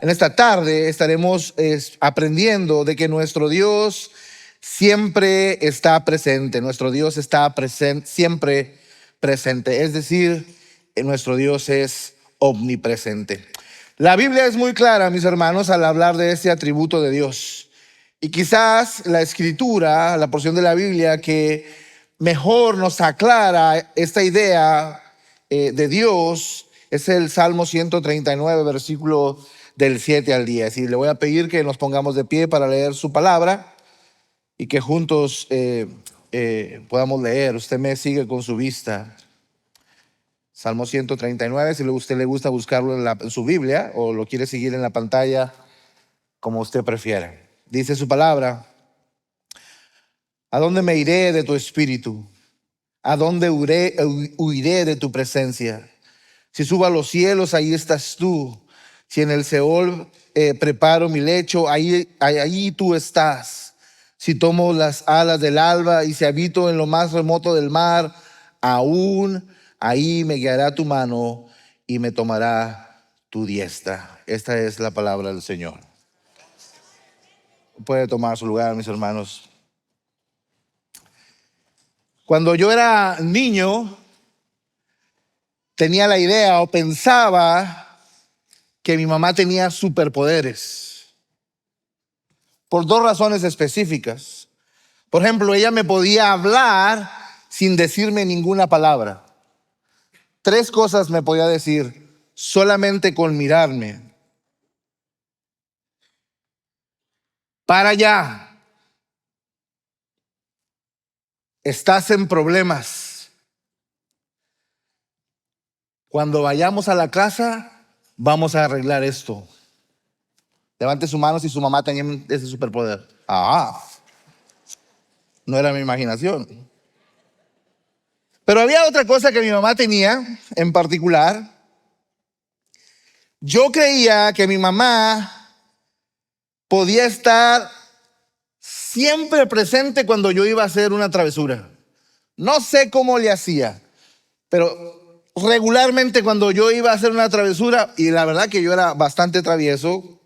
En esta tarde estaremos aprendiendo de que nuestro Dios siempre está presente. Nuestro Dios está presente, siempre presente. Es decir, nuestro Dios es omnipresente. La Biblia es muy clara, mis hermanos, al hablar de este atributo de Dios. Y quizás la escritura, la porción de la Biblia que mejor nos aclara esta idea de Dios es el Salmo 139, versículo del 7 al 10. Y le voy a pedir que nos pongamos de pie para leer su palabra y que juntos podamos leer. Usted me sigue con su vista. Salmo 139, si a usted le gusta buscarlo en su Biblia o lo quiere seguir en la pantalla, como usted prefiera. Dice su palabra: ¿a dónde me iré de tu espíritu? ¿A dónde huiré de tu presencia? Si subo a los cielos, ahí estás tú. Si en el Seol preparo mi lecho, ahí tú estás. Si tomo las alas del alba y si habito en lo más remoto del mar, aún ahí me guiará tu mano y me tomará tu diestra. Esta es la palabra del Señor. Puede tomar su lugar, mis hermanos. Cuando yo era niño, tenía la idea o pensaba que mi mamá tenía superpoderes por dos razones específicas. Por ejemplo, ella me podía hablar sin decirme ninguna palabra. 3 cosas me podía decir solamente con mirarme. Para allá. Estás en problemas. Cuando vayamos a la casa, vamos a arreglar esto. Levante su mano si su mamá tenía ese superpoder. No era mi imaginación. Pero había otra cosa que mi mamá tenía en particular. Yo creía que mi mamá podía estar siempre presente cuando yo iba a hacer una travesura. No sé cómo le hacía, pero regularmente cuando yo iba a hacer una travesura, y la verdad que yo era bastante travieso,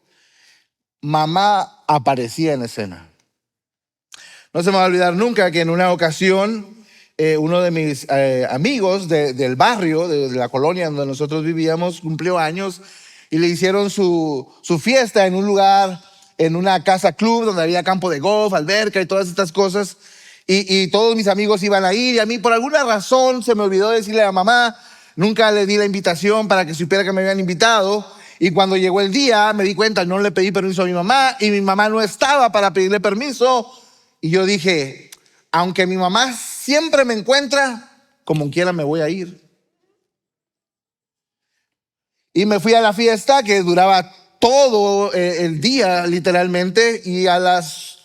mamá aparecía en escena. No se me va a olvidar nunca que en una ocasión uno de mis amigos del barrio, de la colonia donde nosotros vivíamos, cumplió años y le hicieron su fiesta en un lugar, en una casa club donde había campo de golf, alberca y todas estas cosas. Y todos mis amigos iban a ir y a mí por alguna razón se me olvidó decirle a mamá. Nunca le di la invitación para que supiera que me habían invitado. Y cuando llegó el día me di cuenta, no le pedí permiso a mi mamá y mi mamá no estaba para pedirle permiso. Y yo dije, aunque mi mamá siempre me encuentra, como quiera me voy a ir. Y me fui a la fiesta que duraba todo el día literalmente, y a las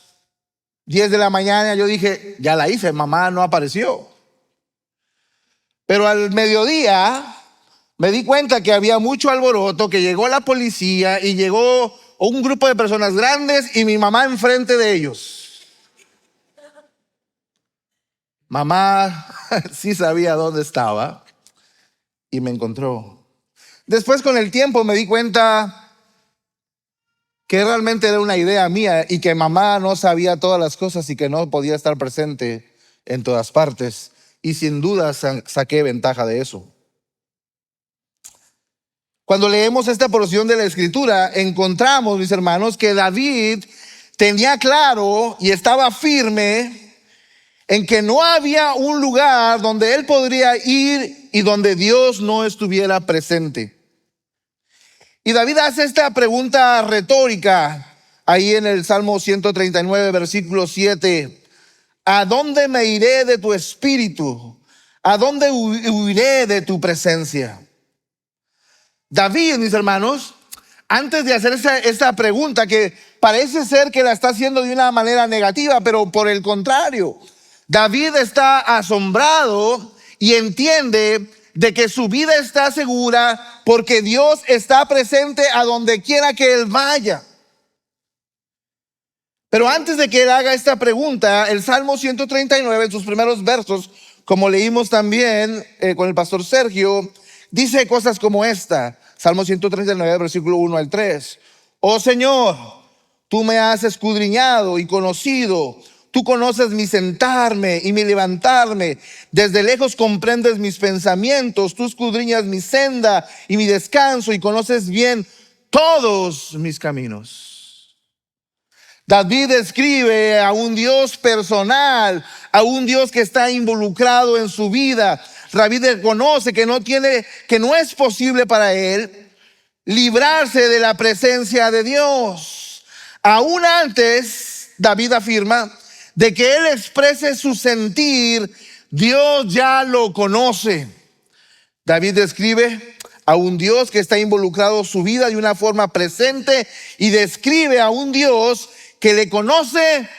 10 de la mañana yo dije, ya la hice, mamá no apareció. Pero al mediodía me di cuenta que había mucho alboroto, que llegó la policía y llegó un grupo de personas grandes y mi mamá enfrente de ellos. Mamá sí sabía dónde estaba y me encontró. Después, con el tiempo, me di cuenta que realmente era una idea mía y que mamá no sabía todas las cosas y que no podía estar presente en todas partes. Y sin duda saqué ventaja de eso. Cuando leemos esta porción de la Escritura, encontramos, mis hermanos, que David tenía claro y estaba firme en que no había un lugar donde él podría ir y donde Dios no estuviera presente. Y David hace esta pregunta retórica ahí en el Salmo 139, versículo 7. ¿A dónde me iré de tu espíritu? ¿A dónde huiré de tu presencia? David, mis hermanos, antes de hacer esta pregunta, que parece ser que la está haciendo de una manera negativa, pero por el contrario, David está asombrado y entiende de que su vida está segura porque Dios está presente a donde quiera que él vaya. Pero antes de que él haga esta pregunta, el Salmo 139, en sus primeros versos, como leímos también con el pastor Sergio, dice cosas como esta. Salmo 139, versículo 1 al 3. Oh Señor, tú me has escudriñado y conocido. Tú conoces mi sentarme y mi levantarme. Desde lejos comprendes mis pensamientos. Tú escudriñas mi senda y mi descanso y conoces bien todos mis caminos. David describe a un Dios personal, a un Dios que está involucrado en su vida. David reconoce que no es posible para él librarse de la presencia de Dios. Aún antes, David afirma, de que él exprese su sentir, Dios ya lo conoce. David describe a un Dios que está involucrado en su vida de una forma presente y describe a un Dios que le conoce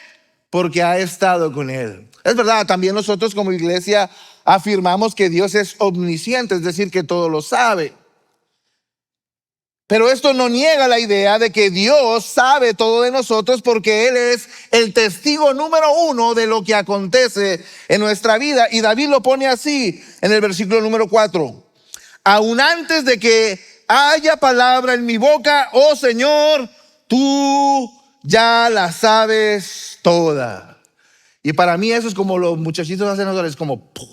porque ha estado con él. Es verdad, también nosotros como iglesia afirmamos que Dios es omnisciente, es decir, que todo lo sabe. Pero esto no niega la idea de que Dios sabe todo de nosotros porque Él es el testigo número uno de lo que acontece en nuestra vida. Y David lo pone así en el versículo número 4. Aún antes de que haya palabra en mi boca, oh Señor, tú ya la sabes toda. Y para mí eso es como los muchachitos hacen ahora, es como ¡pum!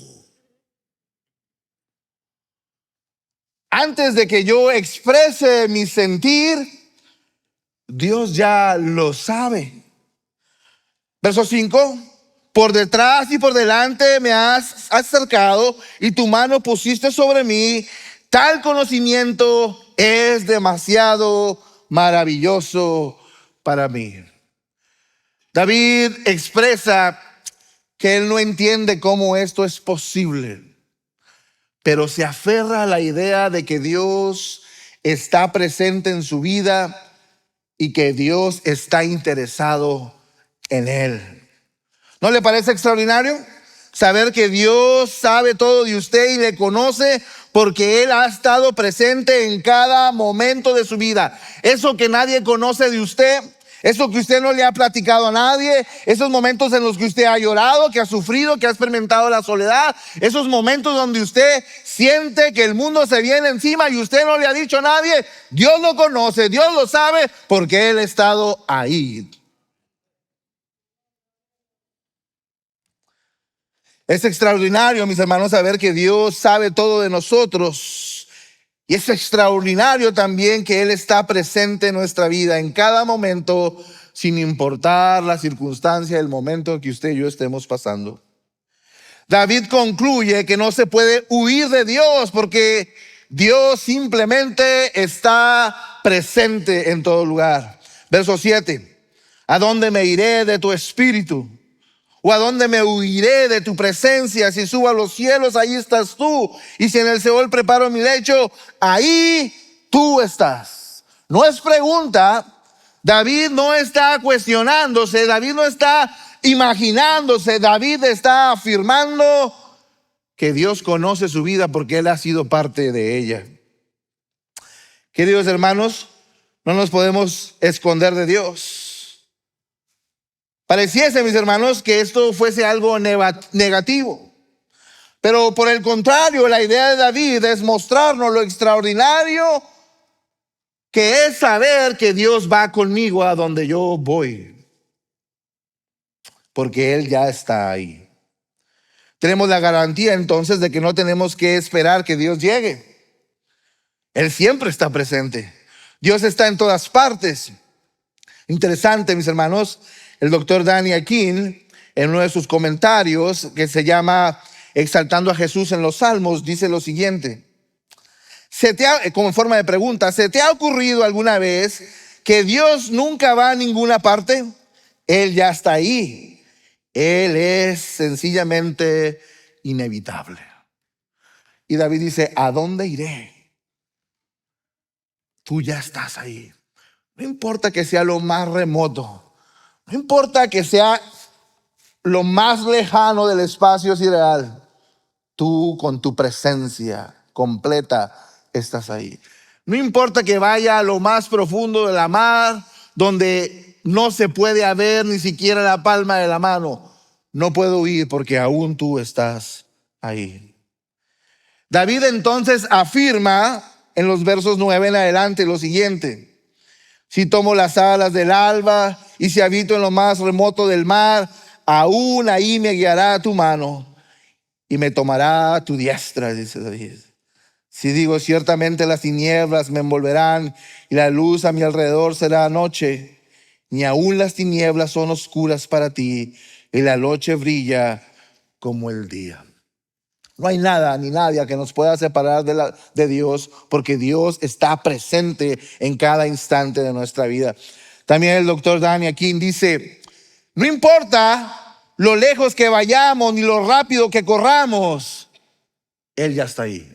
Antes de que yo exprese mi sentir, Dios ya lo sabe. Verso 5. Por detrás y por delante me has acercado y tu mano pusiste sobre mí. Tal conocimiento es demasiado maravilloso para mí. David expresa que él no entiende cómo esto es posible, pero se aferra a la idea de que Dios está presente en su vida y que Dios está interesado en él. ¿No le parece extraordinario saber que Dios sabe todo de usted y le conoce porque Él ha estado presente en cada momento de su vida? Eso que nadie conoce de usted, eso que usted no le ha platicado a nadie, esos momentos en los que usted ha llorado, que ha sufrido, que ha experimentado la soledad, esos momentos donde usted siente que el mundo se viene encima y usted no le ha dicho a nadie, Dios lo conoce, Dios lo sabe porque Él ha estado ahí. Es extraordinario, mis hermanos, saber que Dios sabe todo de nosotros. Y es extraordinario también que Él está presente en nuestra vida en cada momento, sin importar la circunstancia, el momento que usted y yo estemos pasando. David concluye que no se puede huir de Dios porque Dios simplemente está presente en todo lugar. Verso 7. ¿A dónde me iré de tu espíritu? ¿O a dónde me huiré de tu presencia? Si subo a los cielos, ahí estás tú. Y si en el Seol preparo mi lecho, ahí tú estás. No es pregunta. David no está cuestionándose. David no está imaginándose. David está afirmando que Dios conoce su vida porque Él ha sido parte de ella. Queridos hermanos, no nos podemos esconder de Dios. Pareciese, mis hermanos, que esto fuese algo negativo. Pero por el contrario, la idea de David es mostrarnos lo extraordinario que es saber que Dios va conmigo a donde yo voy. Porque Él ya está ahí. Tenemos la garantía entonces de que no tenemos que esperar que Dios llegue. Él siempre está presente. Dios está en todas partes. Interesante, mis hermanos. El doctor Daniel King, en uno de sus comentarios que se llama Exaltando a Jesús en los Salmos, dice lo siguiente. Como en forma de pregunta, ¿se te ha ocurrido alguna vez que Dios nunca va a ninguna parte? Él ya está ahí. Él es sencillamente inevitable. Y David dice, ¿a dónde iré? Tú ya estás ahí. No importa que sea lo más remoto. No importa que sea lo más lejano del espacio sideral, tú con tu presencia completa estás ahí. No importa que vaya a lo más profundo de la mar, donde no se puede ver ni siquiera la palma de la mano. No puedo huir porque aún tú estás ahí. David entonces afirma en los versos 9 en adelante lo siguiente. Si tomo las alas del alba y si habito en lo más remoto del mar, aún ahí me guiará tu mano y me tomará tu diestra, dice David. Si digo, ciertamente las tinieblas me envolverán y la luz a mi alrededor será noche, ni aún las tinieblas son oscuras para ti y la noche brilla como el día. No hay nada ni nadie que nos pueda separar de Dios, porque Dios está presente en cada instante de nuestra vida. También el doctor Daniel King dice, no importa lo lejos que vayamos ni lo rápido que corramos, Él ya está ahí.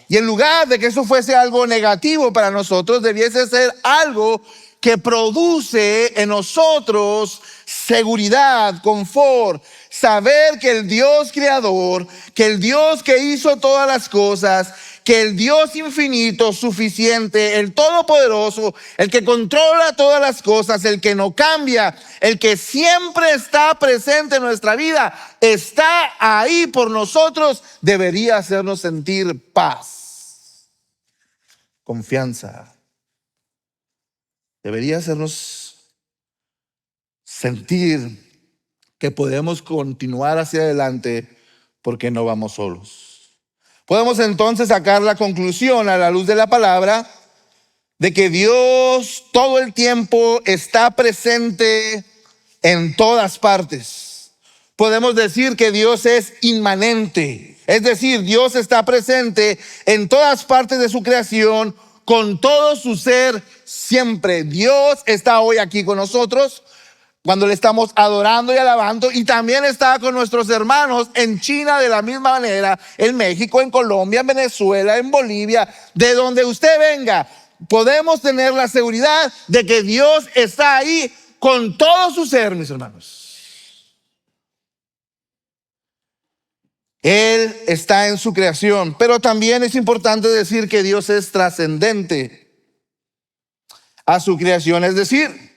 Y en lugar de que eso fuese algo negativo para nosotros, debiese ser algo que produce en nosotros seguridad, confort, saber que el Dios creador, que el Dios que hizo todas las cosas, que el Dios infinito, suficiente, el todopoderoso, el que controla todas las cosas, el que no cambia, el que siempre está presente en nuestra vida, está ahí por nosotros, debería hacernos sentir paz, confianza. Debería hacernos sentir que podemos continuar hacia adelante porque no vamos solos. Podemos entonces sacar la conclusión a la luz de la palabra de que Dios todo el tiempo está presente en todas partes. Podemos decir que Dios es inmanente, es decir, Dios está presente en todas partes de su creación, con todo su ser siempre. Dios está hoy aquí con nosotros cuando le estamos adorando y alabando, y también está con nuestros hermanos en China de la misma manera, en México, en Colombia, en Venezuela, en Bolivia, de donde usted venga. Podemos tener la seguridad de que Dios está ahí con todo su ser, mis hermanos. Él está en su creación, pero también es importante decir que Dios es trascendente a su creación, es decir,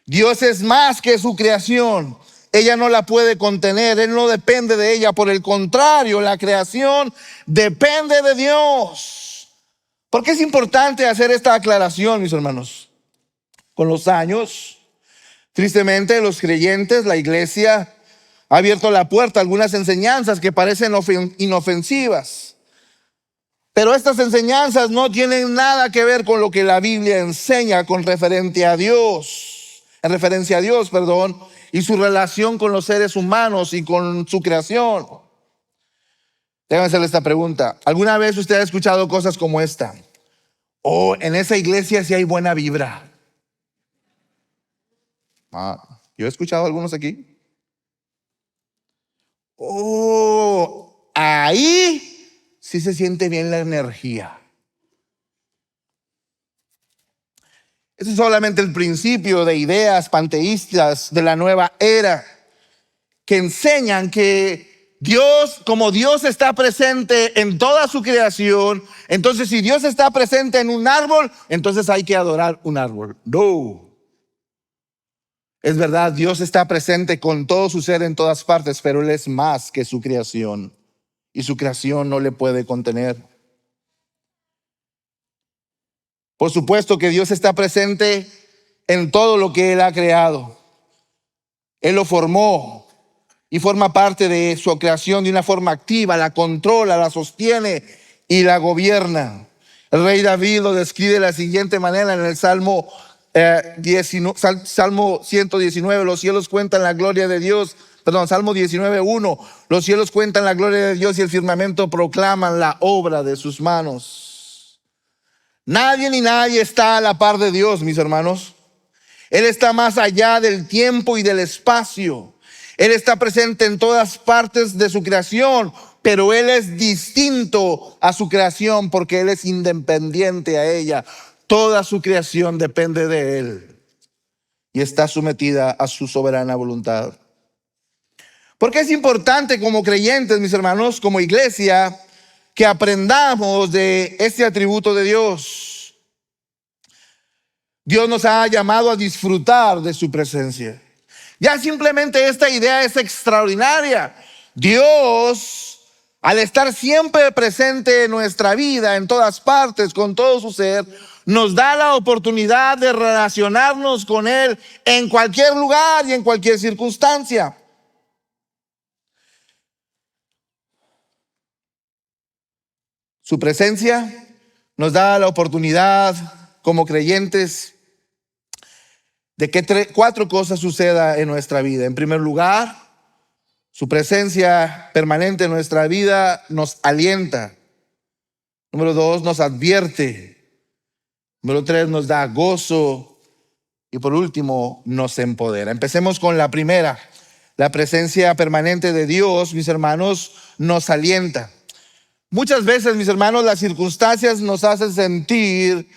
Dios es más que su creación. Ella no la puede contener, Él no depende de ella, por el contrario, la creación depende de Dios. ¿Por qué es importante hacer esta aclaración, mis hermanos? Con los años, tristemente, los creyentes, la iglesia, ha abierto la puerta a algunas enseñanzas que parecen inofensivas. Pero estas enseñanzas no tienen nada que ver con lo que la Biblia enseña con referencia a Dios, y su relación con los seres humanos y con su creación. Déjame hacerle esta pregunta. ¿Alguna vez usted ha escuchado cosas como esta? Oh, en esa iglesia sí hay buena vibra. Yo he escuchado algunos aquí. Oh, ahí sí se siente bien la energía. Eso es solamente el principio de ideas panteístas de la nueva era que enseñan que Dios, como Dios está presente en toda su creación, entonces si Dios está presente en un árbol, entonces hay que adorar un árbol. No. Es verdad, Dios está presente con todo su ser en todas partes, pero Él es más que su creación y su creación no le puede contener. Por supuesto que Dios está presente en todo lo que Él ha creado. Él lo formó y forma parte de su creación de una forma activa, la controla, la sostiene y la gobierna. El rey David lo describe de la siguiente manera en el Salmo 119, los cielos cuentan la gloria de Dios. Salmo 19:1, los cielos cuentan la gloria de Dios y el firmamento proclaman la obra de sus manos. Nadie ni nadie está a la par de Dios, mis hermanos. Él está más allá del tiempo y del espacio. Él está presente en todas partes de su creación, pero Él es distinto a su creación porque Él es independiente a ella. Toda su creación depende de Él y está sometida a su soberana voluntad. Porque es importante como creyentes, mis hermanos, como iglesia, que aprendamos de este atributo de Dios. Dios nos ha llamado a disfrutar de su presencia. Ya simplemente esta idea es extraordinaria. Dios, al estar siempre presente en nuestra vida, en todas partes, con todo su ser, nos da la oportunidad de relacionarnos con Él en cualquier lugar y en cualquier circunstancia. Su presencia nos da la oportunidad como creyentes de que cuatro cosas sucedan en nuestra vida. En primer lugar, su presencia permanente en nuestra vida nos alienta. Número dos, nos advierte. Número tres, nos da gozo. Y por último, nos empodera. Empecemos con la primera. La presencia permanente de Dios, mis hermanos, nos alienta. Muchas veces, mis hermanos, las circunstancias nos hacen sentir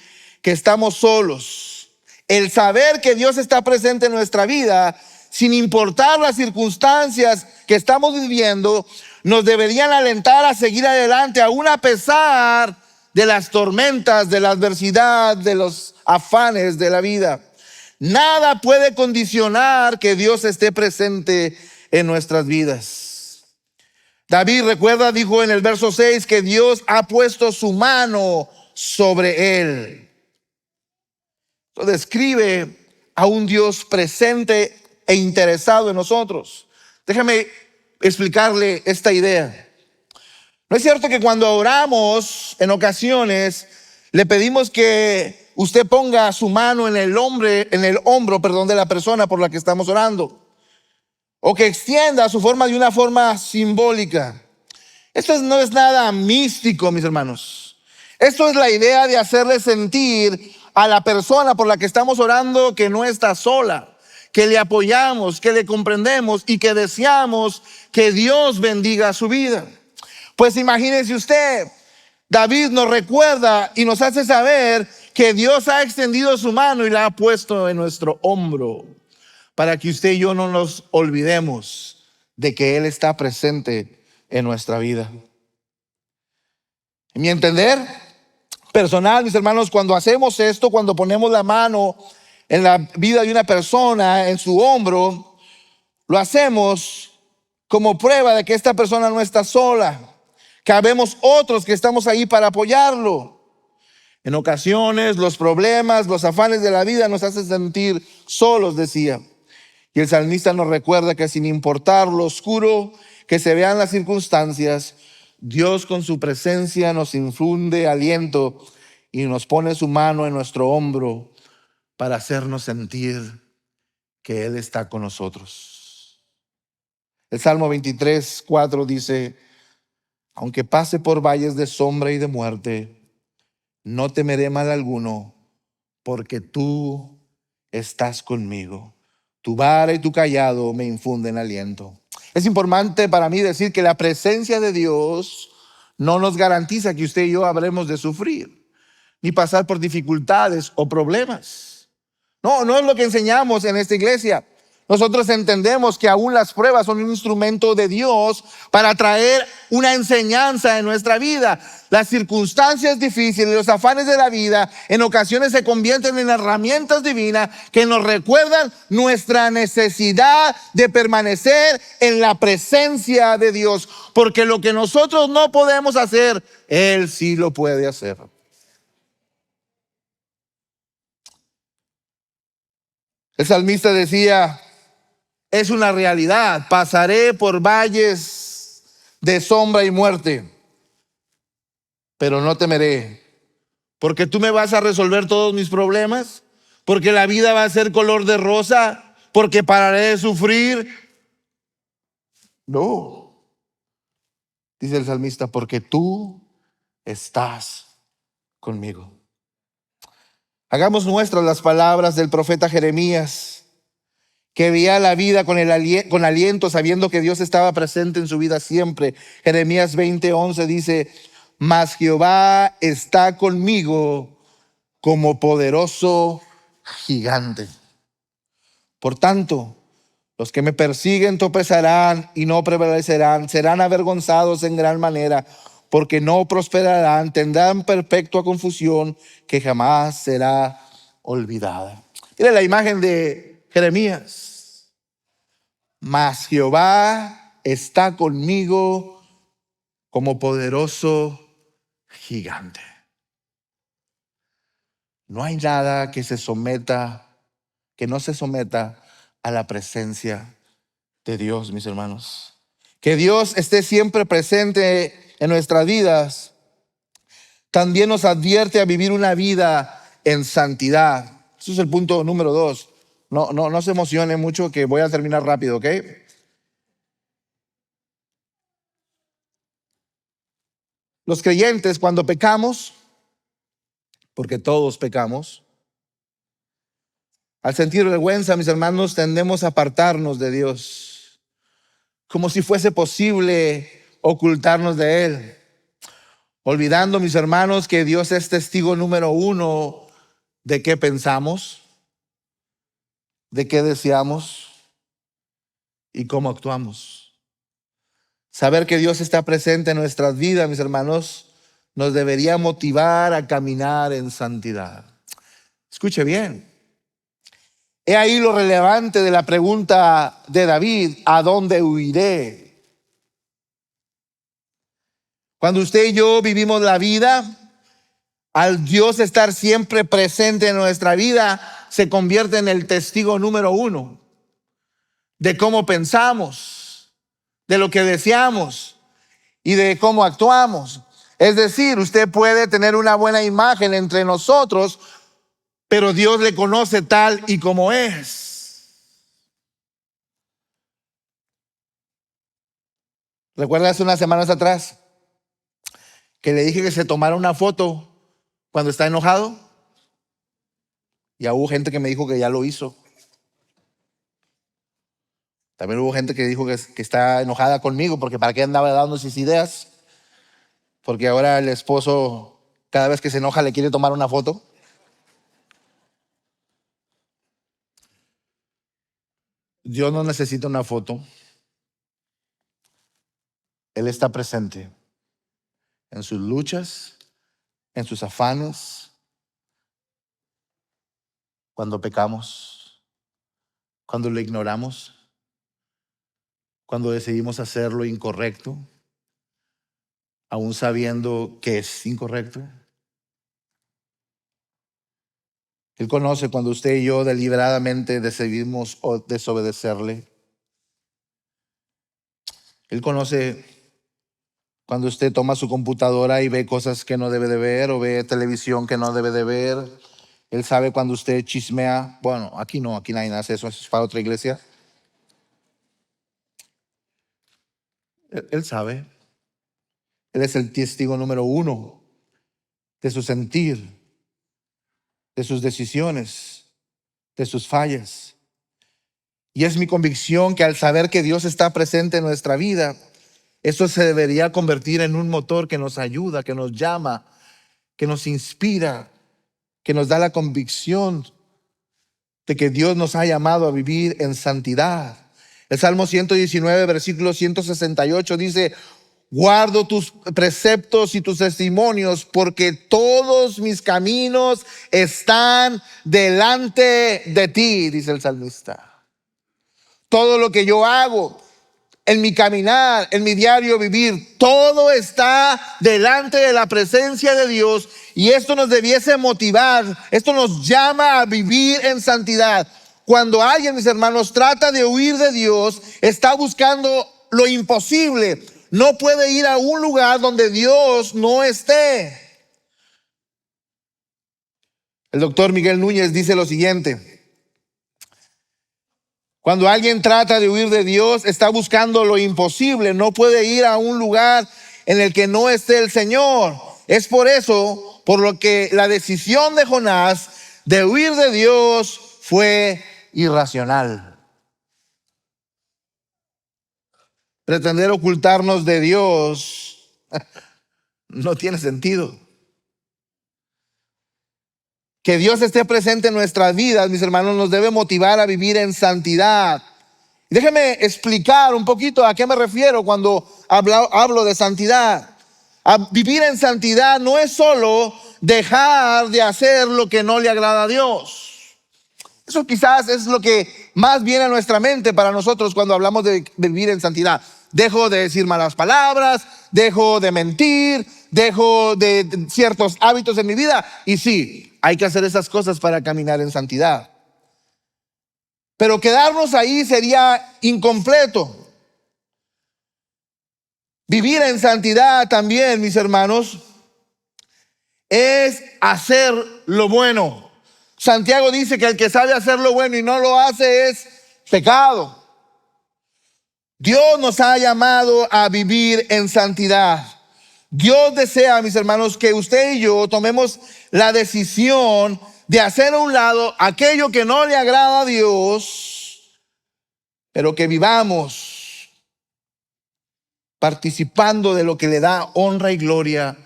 que estamos solos. El saber que Dios está presente en nuestra vida, sin importar las circunstancias que estamos viviendo, nos deberían alentar a seguir adelante, aún a pesar de las tormentas, de la adversidad, de los afanes de la vida. Nada puede condicionar que Dios esté presente en nuestras vidas. David, recuerda, dijo en el verso 6 que Dios ha puesto su mano sobre él. Esto describe a un Dios presente e interesado en nosotros. Déjame explicarle esta idea. ¿No es cierto que cuando oramos en ocasiones le pedimos que usted ponga su mano en el hombro, de la persona por la que estamos orando? O que extienda su forma de una forma simbólica. Esto no es nada místico, mis hermanos. Esto es la idea de hacerle sentir a la persona por la que estamos orando que no está sola, que le apoyamos, que le comprendemos y que deseamos que Dios bendiga su vida. Pues imagínense usted, David nos recuerda y nos hace saber que Dios ha extendido su mano y la ha puesto en nuestro hombro, para que usted y yo no nos olvidemos de que Él está presente en nuestra vida. En mi entender personal, mis hermanos, cuando hacemos esto, cuando ponemos la mano en la vida de una persona, en su hombro, lo hacemos como prueba de que esta persona no está sola, que habemos otros que estamos ahí para apoyarlo. En ocasiones los problemas, los afanes de la vida nos hacen sentir solos, decía. Y el salmista nos recuerda que sin importar lo oscuro que se vean las circunstancias, Dios con su presencia nos infunde aliento y nos pone su mano en nuestro hombro para hacernos sentir que Él está con nosotros. El Salmo 23:4 dice: aunque pase por valles de sombra y de muerte, no temeré mal alguno, porque tú estás conmigo. Tu vara y tu cayado me infunden aliento. Es importante para mí decir que la presencia de Dios no nos garantiza que usted y yo habremos de sufrir, ni pasar por dificultades o problemas. No es lo que enseñamos en esta iglesia. Nosotros entendemos que aún las pruebas son un instrumento de Dios para traer una enseñanza en nuestra vida. Las circunstancias difíciles, los afanes de la vida, en ocasiones se convierten en herramientas divinas que nos recuerdan nuestra necesidad de permanecer en la presencia de Dios. Porque lo que nosotros no podemos hacer, Él sí lo puede hacer. El salmista decía: es una realidad, pasaré por valles de sombra y muerte, pero no temeré, porque tú me vas a resolver todos mis problemas, porque la vida va a ser color de rosa, porque pararé de sufrir. No, dice el salmista, porque tú estás conmigo. Hagamos nuestras las palabras del profeta Jeremías, que veía la vida con aliento, sabiendo que Dios estaba presente en su vida siempre. Jeremías 20:11 dice: mas Jehová está conmigo como poderoso gigante. Por tanto, los que me persiguen tropezarán y no prevalecerán, serán avergonzados en gran manera, porque no prosperarán, tendrán perpetua confusión que jamás será olvidada. Mire la imagen de Jeremías. Mas Jehová está conmigo como poderoso gigante. No hay nada que que no se someta a la presencia de Dios, mis hermanos. Que Dios esté siempre presente en nuestras vidas también nos advierte a vivir una vida en santidad. Ese es el punto número 2. No se emocione mucho, que voy a terminar rápido, ¿ok? Los creyentes, cuando pecamos, porque todos pecamos, al sentir vergüenza, mis hermanos, tendemos a apartarnos de Dios, como si fuese posible ocultarnos de Él, olvidando, mis hermanos, que Dios es testigo número 1 de qué pensamos, de qué deseamos y cómo actuamos. Saber que Dios está presente en nuestras vidas, mis hermanos, nos debería motivar a caminar en santidad. Escuche bien. He ahí lo relevante de la pregunta de David: ¿a dónde huiré? Cuando usted y yo vivimos la vida, al Dios estar siempre presente en nuestra vida, se convierte en el testigo número 1 de cómo pensamos, de lo que deseamos y de cómo actuamos. Es decir, usted puede tener una buena imagen entre nosotros, pero Dios le conoce tal y como es. ¿Recuerda hace unas semanas atrás que le dije que se tomara una foto cuando está enojado? Ya hubo gente que me dijo que ya lo hizo. También hubo gente que dijo que está enojada conmigo porque para qué andaba dando esas ideas. Porque ahora el esposo, cada vez que se enoja, le quiere tomar una foto. Dios no necesita una foto. Él está presente en sus luchas, en sus afanes, cuando pecamos, cuando lo ignoramos, cuando decidimos hacer lo incorrecto, aún sabiendo que es incorrecto. Él conoce cuando usted y yo deliberadamente decidimos desobedecerle. Él conoce cuando usted toma su computadora y ve cosas que no debe de ver, o ve televisión que no debe de ver. Él sabe cuando usted chismea. Bueno, aquí no, aquí nadie hace eso, es para otra iglesia. Él sabe. Él es el testigo número 1 de su sentir, de sus decisiones, de sus fallas. Y es mi convicción que al saber que Dios está presente en nuestra vida, eso se debería convertir en un motor que nos ayuda, que nos llama, que nos inspira, que nos da la convicción de que Dios nos ha llamado a vivir en santidad. El Salmo 119, versículo 168 dice: guardo tus preceptos y tus testimonios, porque todos mis caminos están delante de ti, dice el salmista. Todo lo que yo hago en mi caminar, en mi diario vivir, todo está delante de la presencia de Dios, y esto nos debiese motivar, esto nos llama a vivir en santidad. Cuando alguien, mis hermanos, trata de huir de Dios, está buscando lo imposible. No puede ir a un lugar donde Dios no esté. El doctor Miguel Núñez dice lo siguiente: cuando alguien trata de huir de Dios, está buscando lo imposible. No puede ir a un lugar en el que no esté el Señor. Es por eso, por lo que la decisión de Jonás de huir de Dios fue irracional. Pretender ocultarnos de Dios no tiene sentido. Que Dios esté presente en nuestras vidas, mis hermanos, nos debe motivar a vivir en santidad. Déjeme explicar un poquito a qué me refiero cuando hablo de santidad. A vivir en santidad no es solo dejar de hacer lo que no le agrada a Dios. Eso quizás es lo que más viene a nuestra mente para nosotros cuando hablamos de vivir en santidad. Dejo de decir malas palabras, dejo de mentir, dejo de ciertos hábitos en mi vida. Y sí, hay que hacer esas cosas para caminar en santidad. Pero quedarnos ahí sería incompleto. Vivir en santidad también, mis hermanos, es hacer lo bueno. Santiago dice que el que sabe hacer lo bueno y no lo hace es pecado. Dios nos ha llamado a vivir en santidad. Dios desea, mis hermanos, que usted y yo tomemos la decisión de hacer a un lado aquello que no le agrada a Dios, pero que vivamos participando de lo que le da honra y gloria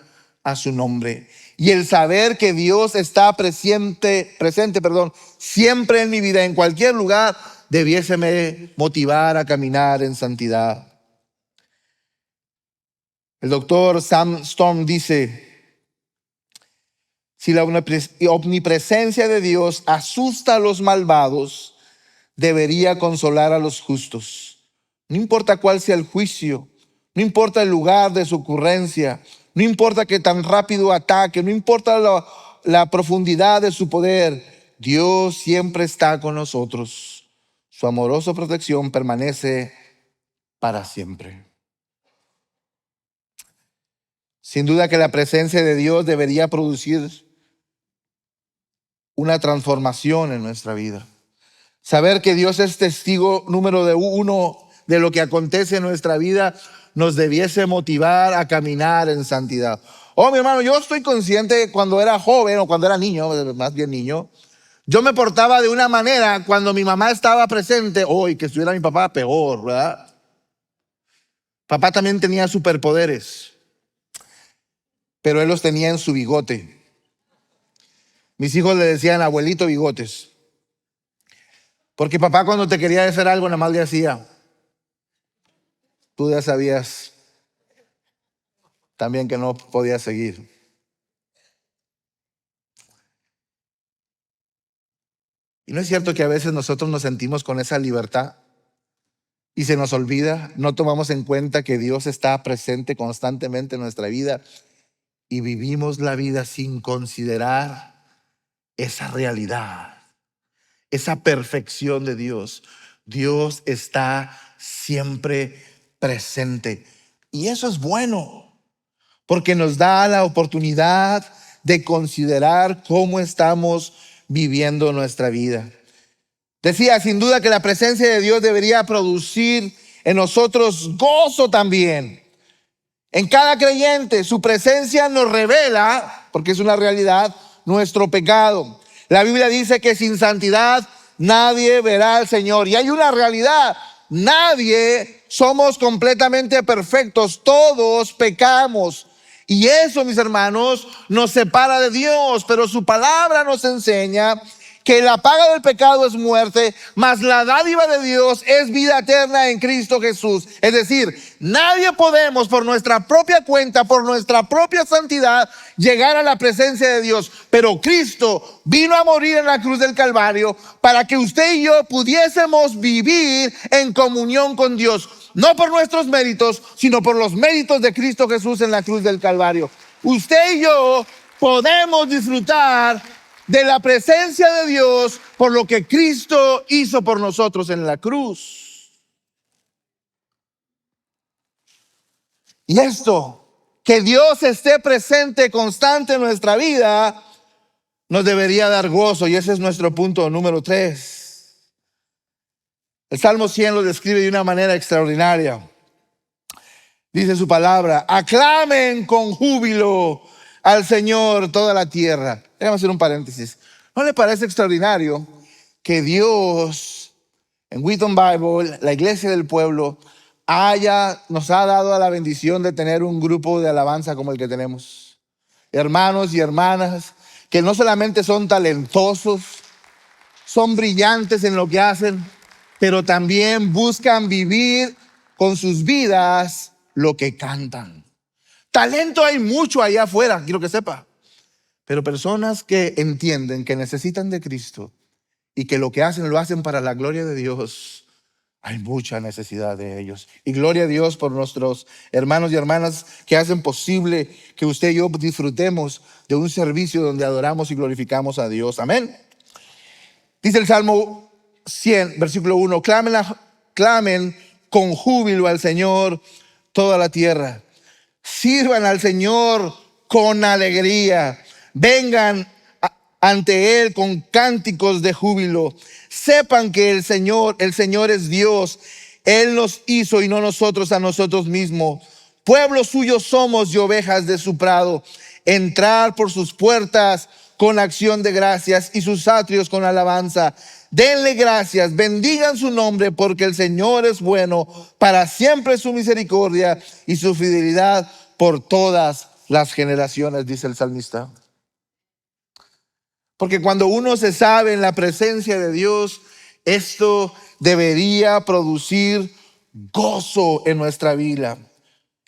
a su nombre. Y el saber que Dios está presente, siempre en mi vida, en cualquier lugar, debiéseme motivar a caminar en santidad. El doctor Sam Storm dice: si la omnipresencia de Dios asusta a los malvados, debería consolar a los justos. No importa cuál sea el juicio, no importa el lugar de su ocurrencia, no importa que tan rápido ataque, no importa la profundidad de su poder, Dios siempre está con nosotros. Su amorosa protección permanece para siempre. Sin duda que la presencia de Dios debería producir una transformación en nuestra vida. Saber que Dios es testigo número uno de lo que acontece en nuestra vida nos debiese motivar a caminar en santidad. Oh, mi hermano, yo estoy consciente que cuando era joven o cuando era niño, más bien niño, yo me portaba de una manera cuando mi mamá estaba presente. Y que estuviera mi papá, peor, ¿verdad? Papá también tenía superpoderes, pero él los tenía en su bigote. Mis hijos le decían abuelito bigotes. Porque papá, cuando te quería hacer algo, nada más le hacía. Tú ya sabías también que no podías seguir. Y no es cierto que a veces nosotros nos sentimos con esa libertad y se nos olvida, no tomamos en cuenta que Dios está presente constantemente en nuestra vida y vivimos la vida sin considerar esa realidad, esa perfección de Dios. Dios está siempre presente. Y eso es bueno, porque nos da la oportunidad de considerar cómo estamos viviendo nuestra vida. Decía, sin duda que la presencia de Dios debería producir en nosotros gozo también. En cada creyente, su presencia nos revela, porque es una realidad, nuestro pecado. La Biblia dice que sin santidad nadie verá al Señor. Y hay una realidad: nadie somos completamente perfectos, todos pecamos. Y eso, mis hermanos, nos separa de Dios, pero su palabra nos enseña que la paga del pecado es muerte, mas la dádiva de Dios es vida eterna en Cristo Jesús. Es decir, nadie podemos por nuestra propia cuenta, por nuestra propia santidad, llegar a la presencia de Dios. Pero Cristo vino a morir en la cruz del Calvario para que usted y yo pudiésemos vivir en comunión con Dios. No por nuestros méritos, sino por los méritos de Cristo Jesús en la cruz del Calvario. Usted y yo podemos disfrutar de la presencia de Dios por lo que Cristo hizo por nosotros en la cruz. Y esto, que Dios esté presente, constante en nuestra vida, nos debería dar gozo. Y ese es nuestro punto número 3. El Salmo 100 lo describe de una manera extraordinaria. Dice su palabra: aclamen con júbilo al Señor toda la tierra. Déjame hacer un paréntesis. ¿No le parece extraordinario que Dios, en Wheaton Bible, la iglesia del pueblo, nos ha dado la bendición de tener un grupo de alabanza como el que tenemos? Hermanos y hermanas que no solamente son talentosos, son brillantes en lo que hacen, pero también buscan vivir con sus vidas lo que cantan. Talento hay mucho allá afuera, quiero que sepa. Pero personas que entienden que necesitan de Cristo y que lo que hacen lo hacen para la gloria de Dios, Hay mucha necesidad de ellos. Y gloria a Dios por nuestros hermanos y hermanas que hacen posible que usted y yo disfrutemos de un servicio donde adoramos y glorificamos a Dios. Amén. Dice el Salmo 100, versículo 1, clamen con júbilo al Señor toda la tierra. Sirvan al Señor con alegría. Vengan ante Él con cánticos de júbilo. Sepan que el Señor es Dios. Él nos hizo y no nosotros a nosotros mismos. Pueblo suyo somos y ovejas de su prado. Entrar por sus puertas con acción de gracias y sus atrios con alabanza. Denle gracias, bendigan su nombre, porque el Señor es bueno, para siempre su misericordia y su fidelidad por todas las generaciones, dice el salmista. Porque cuando uno se sabe en la presencia de Dios, esto debería producir gozo en nuestra vida.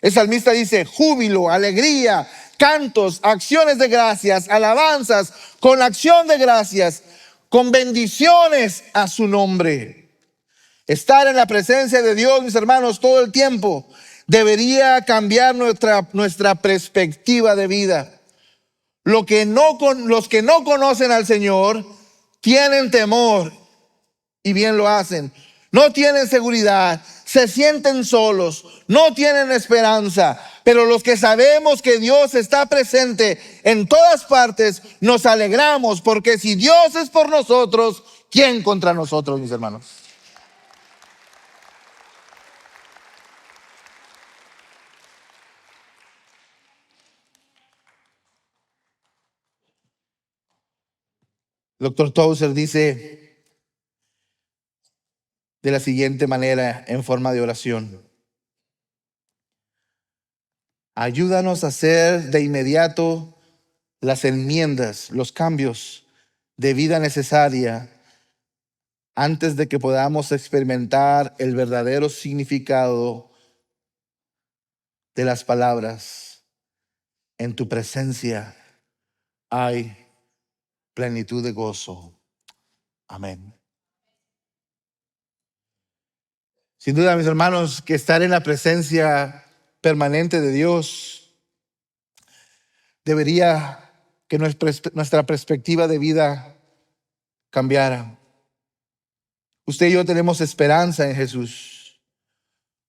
El salmista dice: júbilo, alegría, cantos, acciones de gracias, alabanzas, con acción de gracias, con bendiciones a su nombre. Estar en la presencia de Dios, mis hermanos, todo el tiempo debería cambiar nuestra perspectiva de vida. Los que no conocen al Señor tienen temor y bien lo hacen. No tienen seguridad, se sienten solos, no tienen esperanza. Pero los que sabemos que Dios está presente en todas partes, nos alegramos, porque si Dios es por nosotros, ¿quién contra nosotros, mis hermanos? Doctor Tozer dice de la siguiente manera en forma de oración: ayúdanos a hacer de inmediato las enmiendas, los cambios de vida necesaria antes de que podamos experimentar el verdadero significado de las palabras. En tu presencia hay plenitud de gozo. Amén. Sin duda, mis hermanos, que estar en la presencia permanente de Dios debería que nuestra perspectiva de vida cambiara. Usted y yo tenemos esperanza en Jesús.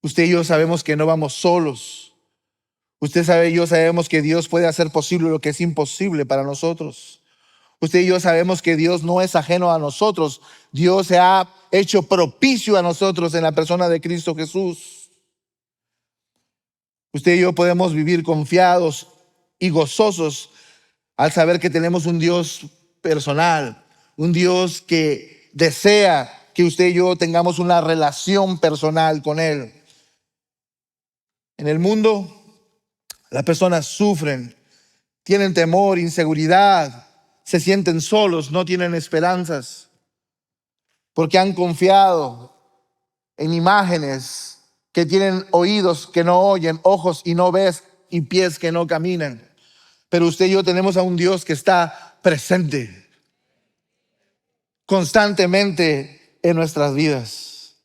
Usted y yo sabemos que no vamos solos. Usted sabe y yo sabemos que Dios puede hacer posible lo que es imposible para nosotros. Usted y yo sabemos que Dios no es ajeno a nosotros. Dios se ha hecho propicio a nosotros en la persona de Cristo Jesús. Usted y yo podemos vivir confiados y gozosos al saber que tenemos un Dios personal, un Dios que desea que usted y yo tengamos una relación personal con Él. En el mundo, las personas sufren, tienen temor, inseguridad, se sienten solos, no tienen esperanzas, porque han confiado en imágenes que tienen oídos que no oyen, ojos y no ves y pies que no caminan. Pero usted y yo tenemos a un Dios que está presente constantemente en nuestras vidas.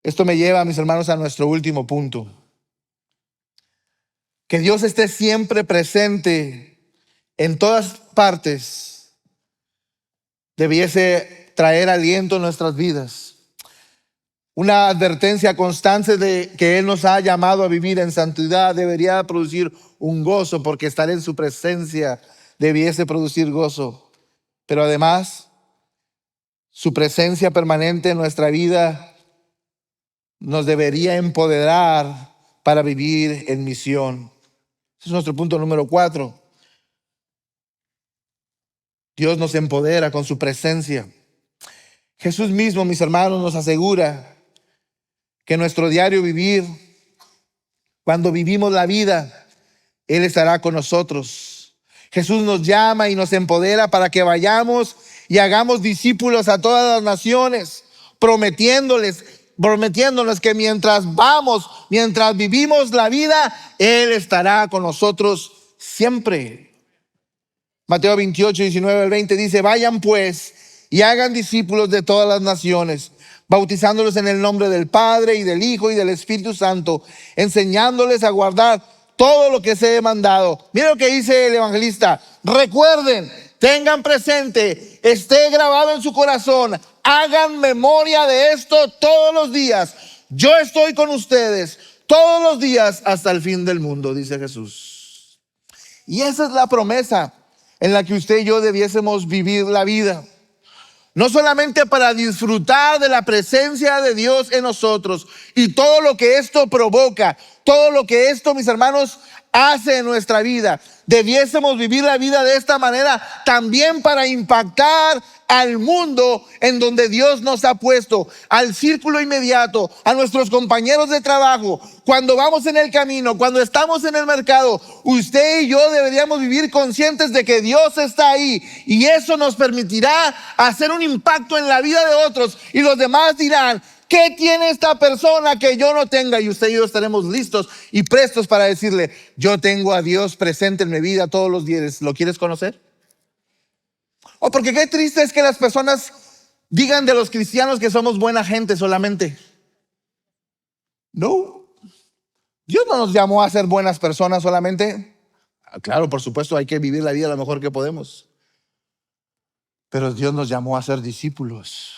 Esto me lleva, mis hermanos, a nuestro último punto. Que Dios esté siempre presente en todas partes debiese traer aliento en nuestras vidas. Una advertencia constante de que Él nos ha llamado a vivir en santidad debería producir un gozo, porque estar en su presencia debiese producir gozo. Pero además, su presencia permanente en nuestra vida nos debería empoderar para vivir en misión. Ese es nuestro punto número 4. Dios nos empodera con su presencia. Jesús mismo, mis hermanos, nos asegura que nuestro diario vivir, cuando vivimos la vida, Él estará con nosotros. Jesús nos llama y nos empodera para que vayamos y hagamos discípulos a todas las naciones, prometiéndonos que mientras vivimos la vida, Él estará con nosotros siempre. Mateo 28, 19 al 20 dice: vayan pues y hagan discípulos de todas las naciones, bautizándolos en el nombre del Padre y del Hijo y del Espíritu Santo, enseñándoles a guardar todo lo que se he mandado. Mira lo que dice el evangelista: recuerden, tengan presente, esté grabado en su corazón, hagan memoria de esto todos los días. Yo estoy con ustedes todos los días hasta el fin del mundo, dice Jesús. Y esa es la promesa en la que usted y yo debiésemos vivir la vida. No solamente para disfrutar de la presencia de Dios en nosotros y todo lo que esto provoca, todo lo que esto, mis hermanos, hace en nuestra vida. Debiésemos vivir la vida de esta manera también para impactar al mundo en donde Dios nos ha puesto, al círculo inmediato, a nuestros compañeros de trabajo. Cuando vamos en el camino, cuando estamos en el mercado, usted y yo deberíamos vivir conscientes de que Dios está ahí, y eso nos permitirá hacer un impacto en la vida de otros, y los demás dirán: ¿qué tiene esta persona que yo no tenga? Y usted y yo estaremos listos y prestos para decirle: yo tengo a Dios presente en mi vida todos los días. ¿Lo quieres conocer? Oh, porque qué triste es que las personas digan de los cristianos que somos buena gente solamente. No, Dios no nos llamó a ser buenas personas solamente. Claro, por supuesto, hay que vivir la vida lo mejor que podemos, pero Dios nos llamó a ser discípulos.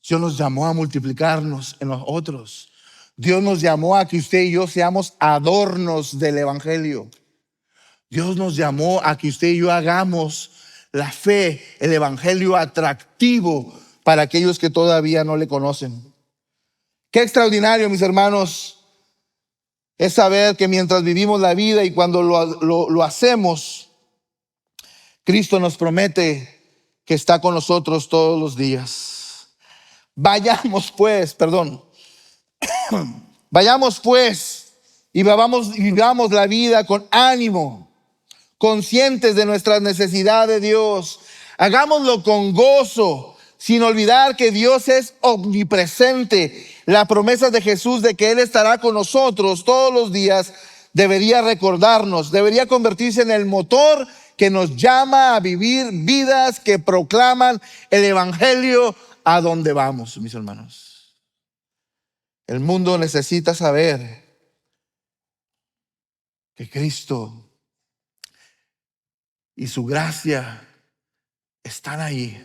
Dios nos llamó a multiplicarnos en los otros. Dios nos llamó a que usted y yo seamos adornos del evangelio. Dios nos llamó a que usted y yo hagamos la fe, el evangelio, atractivo para aquellos que todavía no le conocen. Qué extraordinario, mis hermanos, es saber que mientras vivimos la vida y cuando lo hacemos, Cristo nos promete que está con nosotros todos los días. Vayamos pues y vivamos la vida con ánimo, conscientes de nuestra necesidad de Dios. Hagámoslo con gozo, sin olvidar que Dios es omnipresente. La promesa de Jesús de que Él estará con nosotros todos los días debería recordarnos, debería convertirse en el motor que nos llama a vivir vidas que proclaman el evangelio a donde vamos, mis hermanos. El mundo necesita saber que Cristo y su gracia están ahí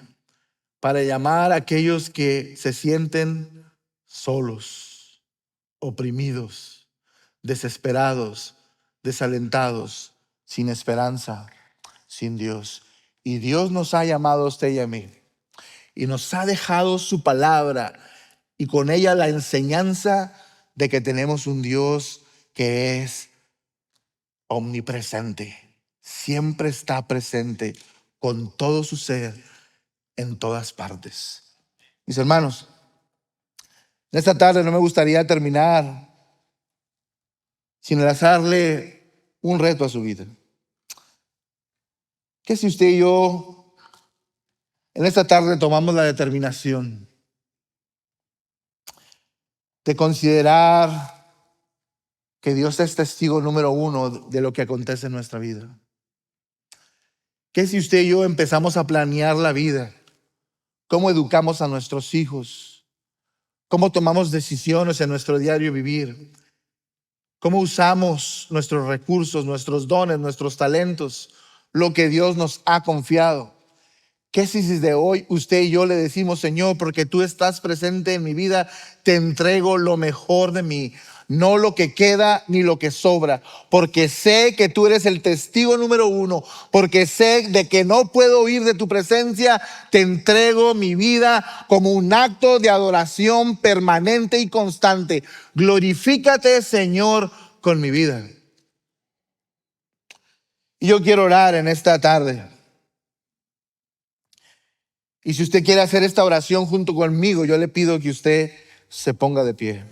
para llamar a aquellos que se sienten solos, oprimidos, desesperados, desalentados, sin esperanza, sin Dios. Y Dios nos ha llamado a usted y a mí, y nos ha dejado su palabra, y con ella la enseñanza de que tenemos un Dios que es omnipresente. Siempre está presente con todo su ser en todas partes. Mis hermanos, en esta tarde no me gustaría terminar sin lanzarle un reto a su vida. ¿Qué si usted y yo en esta tarde tomamos la determinación de considerar que Dios es testigo número uno de lo que acontece en nuestra vida? ¿Qué si usted y yo empezamos a planear la vida? ¿Cómo educamos a nuestros hijos? ¿Cómo tomamos decisiones en nuestro diario vivir? ¿Cómo usamos nuestros recursos, nuestros dones, nuestros talentos, lo que Dios nos ha confiado? ¿Qué si desde hoy usted y yo le decimos: Señor, porque tú estás presente en mi vida, te entrego lo mejor de mí, no lo que queda ni lo que sobra, porque sé que tú eres el testigo número uno, porque sé de que no puedo huir de tu presencia, te entrego mi vida como un acto de adoración permanente y constante. Glorifícate, Señor, con mi vida. Y yo quiero orar en esta tarde. Y si usted quiere hacer esta oración junto conmigo, yo le pido que usted se ponga de pie.